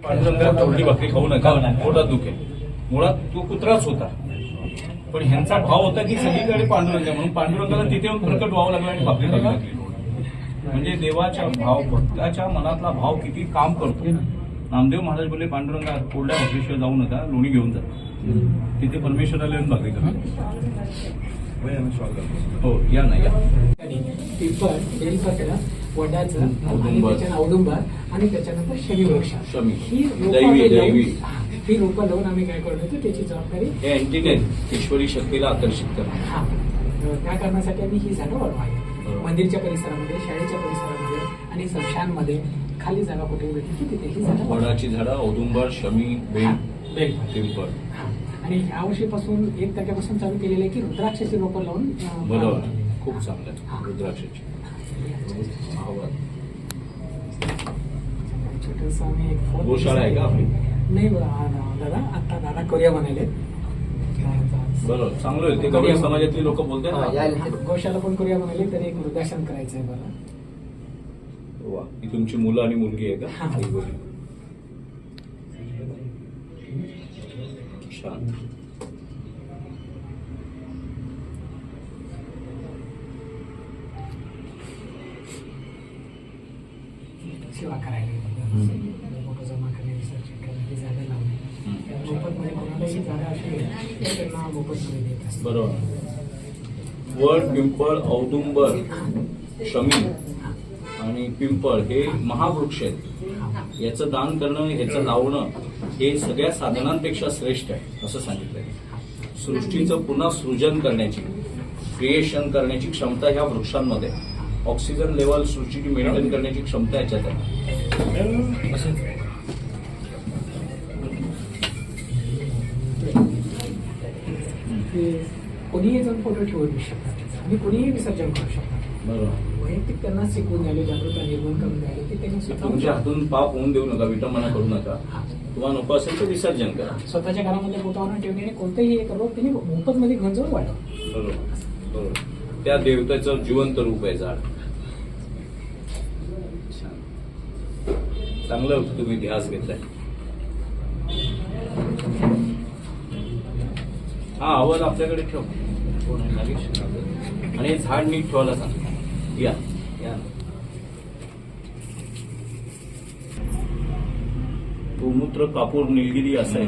पांडुरंगाला तोरडी भाकरी खाऊ नका, पोटात दुखेल. मुळात तो कुत्राच होता, पण ह्यांचा भाव होता की सगळीकडे पांडुरंग म्हणून पांडुरंगाला तिथे येऊन प्रकट व्हावं लागलं आणि भाकरी खावी लागली. म्हणजे देवाच्या भाव, भक्ताच्या मनातला भाव किती काम करतो. नामदेव महाराज बोलले पांडुरंगा कोरड्या भाकरीशिवाय जाऊ नका, लोणी घेऊन जा, तिथे परमेश्वराला येऊन भाकरी करा. हो या ना या. पिंपळ, बेलपत्र, वडाचं आणि त्याच्यानं औदुंबर आणि त्याच्यानंतर शमीवृक्ष ही रोपं लावून आम्ही काय करतो त्याची जबाबदारी हे अँटिनेट ईश्वरी शक्तीला आकर्षित करणं. त्या कारणासाठी आम्ही ही झाडं वाढवावी. मंदिरच्या परिसरामध्ये, शाळेच्या परिसरामध्ये आणि संशांमध्ये खाली जागा कुठे भेटली की तिथे ही झाडं, वडाची झाडं, औदुंबर, शमी, बेल, पिंपळ. आणि ह्या वर्षीपासून 1 तारखेपासून चालू केलेलं आहे की रुद्राक्षाची रोपं लावून. बरोबर, खूप चांगलं रुद्राक्षाची. छोटस आम्ही एक गोशाळा आहे का आपली? नाही दादा, आता दादा करूया म्हणाले. बरोबर, चांगलं आहे ते. गवळी समाजातली लोक बोलतात गोशाला पण करूया म्हणाले, तर एक वृद्धाश्रम करायचं आहे मला. वा, ही तुमची मुलं आणि मुलगी आहे का? छान. सेवा करायला फोटो जमा करणे, रिसर्च करणे, झाडं लावणे, मोफतमध्ये कोणालाही झाडं असेल तर त्यांना मोफतमध्ये देत असतात. बरोबर. वड, पिंपळ, औदुंबर, शमी आणि पिंपळ हे महावृक्ष आहेत. याचं दान करणं, याचं लावणं हे सगळ्या साधनांपेक्षा श्रेष्ठ आहे असं सांगितलंय. सृष्टीचं पुन्हा सृजन करण्याची, क्रिएशन करण्याची क्षमता ह्या वृक्षांमध्ये, ऑक्सिजन लेवल सृष्टीची मेंटेन करण्याची क्षमता याच्यात आहे. कोणीही जाऊन फोटो ठेवू शकतात आणि कोणीही विसर्जन करू शकतात. बरोबर. वैयक्तिक त्यांना शिकवून द्यायला, जागृतता निर्माण करून द्यायला की त्यांनी तुमच्या हातून पाप होऊन देऊ नका, विटंबना करू नका. तुम्हाला नको असेल तर विसर्जन करा. स्वतःच्या घरामध्ये फोटो आणून ठेवणे कोणतेही एक रोग त्यांनी मोफतमध्ये घेऊन जाऊन वाढवा. बरोबर बरोबर. त्या देवतेचं जिवंत रूप आहे झाड. चांगलं तुम्ही ध्यास घेतलाय. हा आवाज आपल्याकडे ठेव आणि हे झाड नीट ठेवायला सांग. या या. गोमूत्र, कापूर, निलगिरी असं आहे.